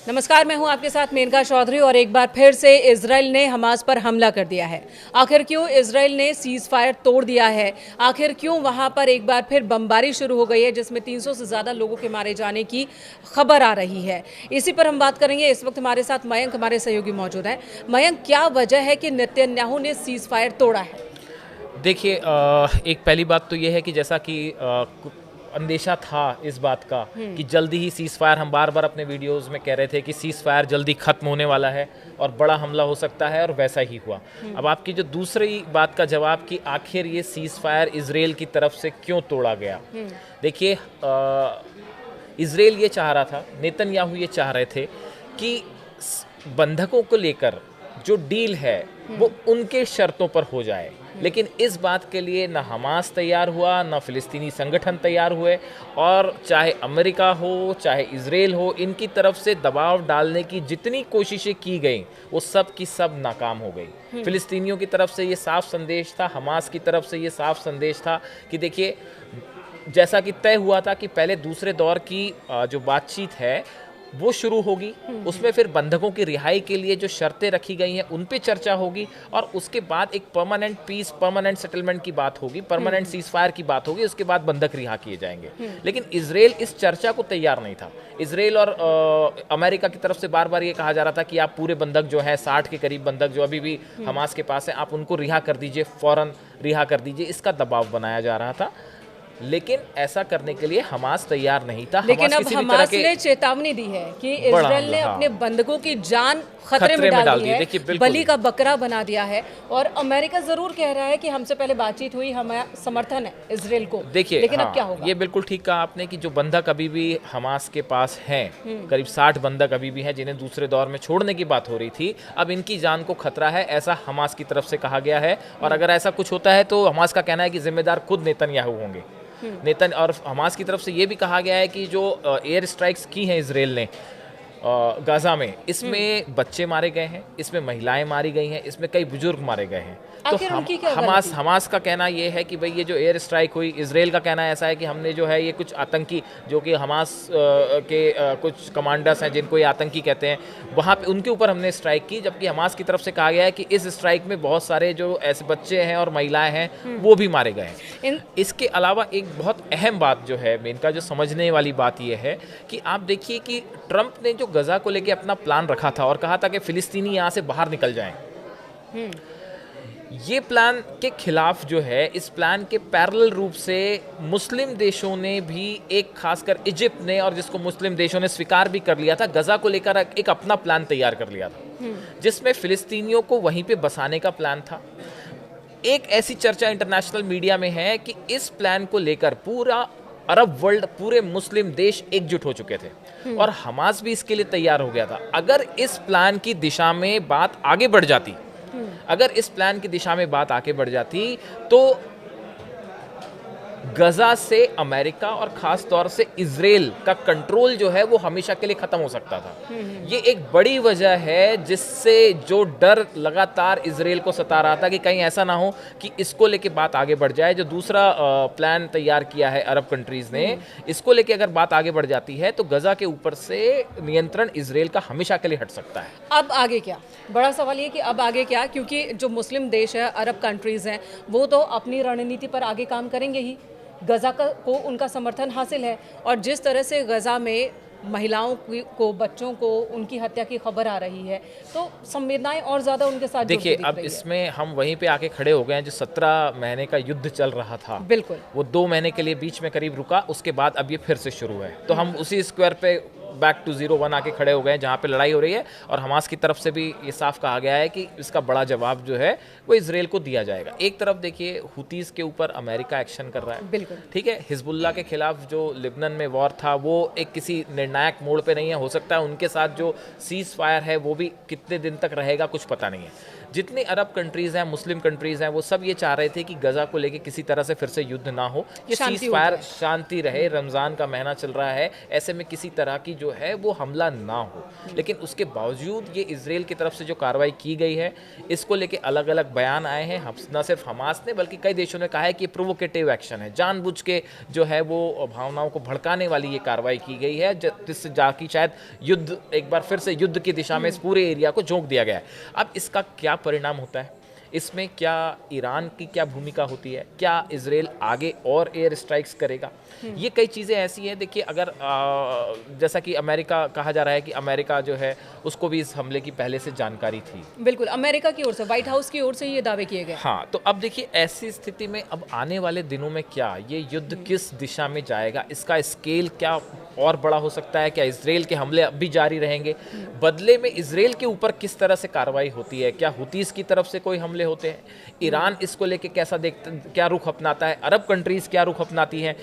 नमस्कार, मैं हूं आपके साथ मेनका चौधरी और एक बार फिर से इजराइल ने हमास पर हमला कर दिया है। आखिर क्यों इजराइल ने सीज फायर तोड़ दिया है? आखिर क्यों वहां पर एक बार फिर बमबारी शुरू हो गई है जिसमें 300 से ज़्यादा लोगों के मारे जाने की खबर आ रही है? इसी पर हम बात करेंगे। इस वक्त हमारे साथ मयंक, हमारे सहयोगी मौजूद हैं। मयंक, क्या वजह है कि नेतन्याहू ने सीज फायर तोड़ा है? देखिए, एक पहली बात तो ये है कि जैसा कि अंदेशा था इस बात का कि जल्दी ही सीज़ फायर, हम बार बार अपने वीडियोस में कह रहे थे कि सीज़ फायर जल्दी ख़त्म होने वाला है और बड़ा हमला हो सकता है, और वैसा ही हुआ। अब आपकी जो दूसरी बात का जवाब कि आखिर ये सीज़ फायर इजराइल की तरफ से क्यों तोड़ा गया। देखिए, इजराइल ये चाह रहा था, नेतन्याहू ये चाह रहे थे कि बंधकों को लेकर जो डील है वो उनके शर्तों पर हो जाए, लेकिन इस बात के लिए ना हमास तैयार हुआ, ना फिलिस्तीनी संगठन तैयार हुए, और चाहे अमेरिका हो चाहे इजराइल हो, इनकी तरफ से दबाव डालने की जितनी कोशिशें की गई वो सब की सब नाकाम हो गई। फिलिस्तीनियों की तरफ से ये साफ संदेश था, हमास की तरफ से ये साफ संदेश था कि देखिए, जैसा कि तय हुआ था कि पहले दूसरे दौर की जो बातचीत है वो शुरू होगी, उसमें फिर बंधकों की रिहाई के लिए जो शर्तें रखी गई हैं उन पे चर्चा होगी, और उसके बाद एक परमानेंट पीस, परमानेंट सेटलमेंट की बात होगी, परमानेंट सीज फायर की बात होगी, उसके बाद बंधक रिहा किए जाएंगे। लेकिन इजराइल इस चर्चा को तैयार नहीं था। इजराइल और अमेरिका की तरफ से बार बार ये कहा जा रहा था कि आप पूरे बंधक जो है, 60 के करीब बंधक जो अभी भी हमास के पास है, आप उनको रिहा कर दीजिए, फौरन रिहा कर दीजिए, इसका दबाव बनाया जा रहा था। लेकिन ऐसा करने के लिए हमास तैयार नहीं था। लेकिन अब हमास ने चेतावनी दी है कि इजराइल ने अपने बंधकों की जान खतरे में डाल दी है, देखिए, बलि का बकरा बना दिया है। और अमेरिका जरूर कह रहा है कि हमसे पहले बातचीत हुई, हमारा समर्थन है इजराइल को। देखिए, लेकिन अब क्या होगा? ये बिल्कुल ठीक कहा आपने कि जो बंधक अभी भी हमास के पास हैं, करीब 60 बंधक अभी भी हैं जिन्हें दूसरे दौर में छोड़ने की बात हो रही थी। अब इनकी जान को खतरा है, ऐसा हमास की तरफ से कहा गया है, और अगर ऐसा कुछ होता है तो हमास का कहना है कि जिम्मेदार खुद नेतन्याहू होंगे। और हमास की तरफ से ये भी कहा गया है कि जो एयर स्ट्राइक्स की हैं इजराइल ने गाजा में, इसमें बच्चे मारे गए हैं, इसमें महिलाएं मारी गई हैं, इसमें कई बुजुर्ग मारे गए हैं। तो हमास का कहना ये है कि भाई ये जो एयर स्ट्राइक हुई, इजराइल का कहना ऐसा है कि हमने जो है ये कुछ आतंकी, जो कि हमास के कुछ कमांडर्स हैं जिनको ये आतंकी कहते हैं, वहाँ पे उनके ऊपर हमने स्ट्राइक की। जबकि हमास की तरफ से कहा गया है कि इस स्ट्राइक में बहुत सारे जो ऐसे बच्चे हैं और महिलाएं हैं वो भी मारे गए हैं। इसके अलावा एक बहुत अहम बात जो है, इनका जो समझने वाली बात ये है कि आप देखिए कि ट्रंप ने जो गजा को लेके अपना प्लान रखा था और कहा था कि फिलिस्तीनी यहाँ से बाहर निकल जाएं, ये प्लान के खिलाफ जो है, इस प्लान के पैरेलल रूप से मुस्लिम देशों ने भी, एक खासकर इजिप्ट ने, और जिसको मुस्लिम देशों ने स्वीकार भी कर लिया था, गजा को लेकर एक अपना प्लान तैयार कर लिया था, जिसमें फिलिस्तीनियों को वहीं पे बसाने का प्लान था। एक ऐसी चर्चा इंटरनेशनल मीडिया में है कि इस प्लान को लेकर पूरा अरब वर्ल्ड, पूरे मुस्लिम देश एकजुट हो चुके थे, और हमास भी इसके लिए तैयार हो गया था। अगर इस प्लान की दिशा में बात आगे बढ़ जाती, अगर इस प्लान की दिशा में बात आगे बढ़ जाती तो गजा से अमेरिका और खास तौर से इजराइल का कंट्रोल जो है वो हमेशा के लिए खत्म हो सकता था। ये एक बड़ी वजह है जिससे जो डर लगातार इजराइल को सता रहा था कि कहीं ऐसा ना हो कि इसको लेके बात आगे बढ़ जाए। जो दूसरा प्लान तैयार किया है अरब कंट्रीज ने, इसको लेके अगर बात आगे बढ़ जाती है तो गजा के ऊपर से नियंत्रण इजराइल का हमेशा के लिए हट सकता है। अब आगे क्या? बड़ा सवाल ये कि अब आगे क्या, क्योंकि जो मुस्लिम देश है, अरब कंट्रीज हैं, वो तो अपनी रणनीति पर आगे काम करेंगे ही। गजा को उनका समर्थन हासिल है, और जिस तरह से गजा में महिलाओं को, बच्चों को, उनकी हत्या की खबर आ रही है, तो संवेदनाएं और ज़्यादा उनके साथ जुड़ती देखिए, दिख अब रही है। इसमें हम वहीं पे आके खड़े हो गए हैं। जो 17 महीने का युद्ध चल रहा था, बिल्कुल, वो 2 महीने के लिए बीच में करीब रुका, उसके बाद अब ये फिर से शुरू है। तो हम उसी स्क्वायर पे बैक टू 0-1 आके खड़े हो गए हैं जहाँ पे लड़ाई हो रही है, और हमास की तरफ से भी ये साफ कहा गया है कि इसका बड़ा जवाब जो है वो इजराइल को दिया जाएगा। एक तरफ देखिए, हुतीज के ऊपर अमेरिका एक्शन कर रहा है, बिल्कुल ठीक है। हिजबुल्लाह के खिलाफ जो लिबनन में वॉर था वो एक किसी निर्णायक मोड़ पे नहीं है, हो सकता है उनके साथ जो सीज फायर है वो भी कितने दिन तक रहेगा कुछ पता नहीं है। जितने अरब कंट्रीज़ हैं, मुस्लिम कंट्रीज़ हैं, वो सब ये चाह रहे थे कि गज़ा को लेके किसी तरह से फिर से युद्ध ना हो, ये सीज़ फायर शांति रहे, रमज़ान का महीना चल रहा है, ऐसे में किसी तरह की जो है वो हमला ना हो। लेकिन उसके बावजूद ये इजराइल की तरफ से जो कार्रवाई की गई है, इसको लेके अलग अलग बयान आए हैं। न सिर्फ हमास ने बल्कि कई देशों ने कहा है कि प्रोवोकेटिव एक्शन है, जानबूझ के जो है वो भावनाओं को भड़काने वाली ये कार्रवाई की गई है, जिससे जाके शायद युद्ध एक बार फिर से युद्ध की दिशा में इस पूरे एरिया को झोंक दिया गया है। अब इसका क्या परिणाम होता है, इसमें क्या ईरान की क्या भूमिका होती है, क्या इजराइल आगे और एयर स्ट्राइक्स करेगा, ये कई चीज़ें ऐसी हैं। देखिए, अगर जैसा कि अमेरिका कहा जा रहा है कि अमेरिका जो है उसको भी इस हमले की पहले से जानकारी थी। बिल्कुल, अमेरिका की ओर से, व्हाइट हाउस की ओर से ये दावे किए गए। हाँ, तो अब देखिए ऐसी स्थिति में अब आने वाले दिनों में क्या ये युद्ध किस दिशा में जाएगा, इसका स्केल क्या और बड़ा हो सकता है, क्या इजराइल के हमले अब भी जारी रहेंगे, बदले में इजराइल के ऊपर किस तरह से कार्रवाई होती है, क्या हुतीस की तरफ से कोई हमले होते हैं, ईरान इसको लेके कैसा क्या रुख अपनाता है, अरब कंट्रीज क्या रुख अपनाती हैं,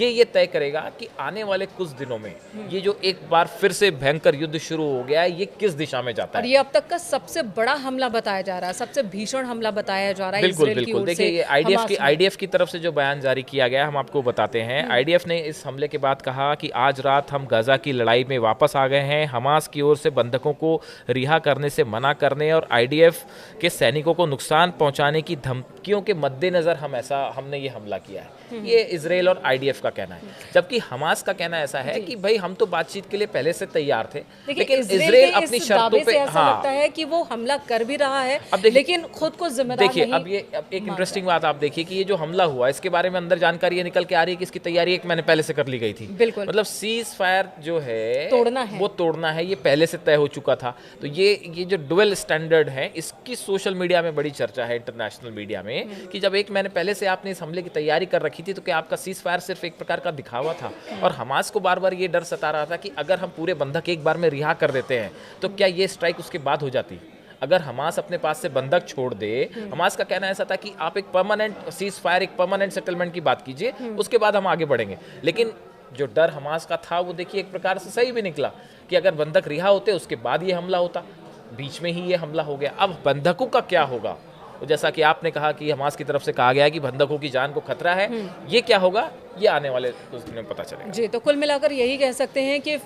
ये तय करेगा कि आने वाले कुछ दिनों में ये जो एक बार फिर से भयंकर युद्ध शुरू हो गया है, ये किस दिशा में जाता है। और ये अब तक का सबसे बड़ा हमला बताया जा रहा है, सबसे भीषण हमला बताया जा रहा है। बिल्कुल बिल्कुल, देखिए ये आईडीएफ की तरफ से जो बयान जारी किया गया, हम आपको बताते हैं। आईडीएफ ने इस हमले के बाद कहा कि आज रात हम गाजा की लड़ाई में वापस आ गए हैं, हमास की ओर से बंधकों को रिहा करने से मना करने और आईडीएफ के सैनिकों को नुकसान पहुंचाने की धमकियों के मद्देनजर हमने ये हमला किया है। ये इजराइल और आईडीएफ का कहना है, जबकि हमास का कहना ऐसा है कि भाई हम तो बातचीत के लिए पहले से तैयार थे, लेकिन इजराइल अपनी शर्तों पे लगता है कि वो हमला कर भी रहा है, लेकिन खुद को जिम्मेदार देखिए। अब एक इंटरेस्टिंग बात आप देखिए कि ये जो हमला हुआ इसके बारे में अंदर जानकारी निकल के आ रही है कि इसकी तैयारी एक महीने पहले से कर ली गई थी। बिल्कुल, मतलब सीज फायर जो है वो तोड़ना है, ये पहले से तय हो चुका था। तो ये जो डुअल स्टैंडर्ड है, इसकी सोशल मीडिया में बड़ी चर्चा है, इंटरनेशनल मीडिया में, कि जब एक महीने पहले से आपने इस हमले की तैयारी कर रखी थी तो क्या आपका सीज फायर सिर्फ एक प्रकार का दिखावा था। और हमास को बार बार ये डर सता रहा था कि अगर हम पूरे बंधक एक बार में रिहा कर देते हैं तो क्या ये स्ट्राइक उसके बाद हो जाती। अगर हमास अपने पास से बंधक छोड़ दे, हमास का कहना ऐसा था कि आप एक परमानेंट सीज फायर, एक परमानेंट सेटलमेंट की बात कीजिए, उसके बाद हम आगे बढ़ेंगे। लेकिन जो डर हमास का था वो देखिए एक प्रकार से सही भी निकला कि अगर बंधक रिहा होते उसके बाद ये हमला होता, बीच में ही ये हमला हो गया। अब बंधकों का क्या होगा, जैसा कि आपने कहा कि हमास की तरफ से कहा गया है कि बंधकों की जान को खतरा है, ये क्या होगा ये आने वाले कुछ दिनों में पता चलेगा। जी, तो कुल मिलाकर यही कह सकते हैं कि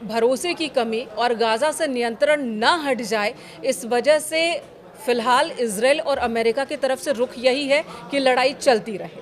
भरोसे की कमी और गाजा से नियंत्रण ना हट जाए, इस वजह से फिलहाल इजराइल और अमेरिका की तरफ से रुख यही है कि लड़ाई चलती रहे।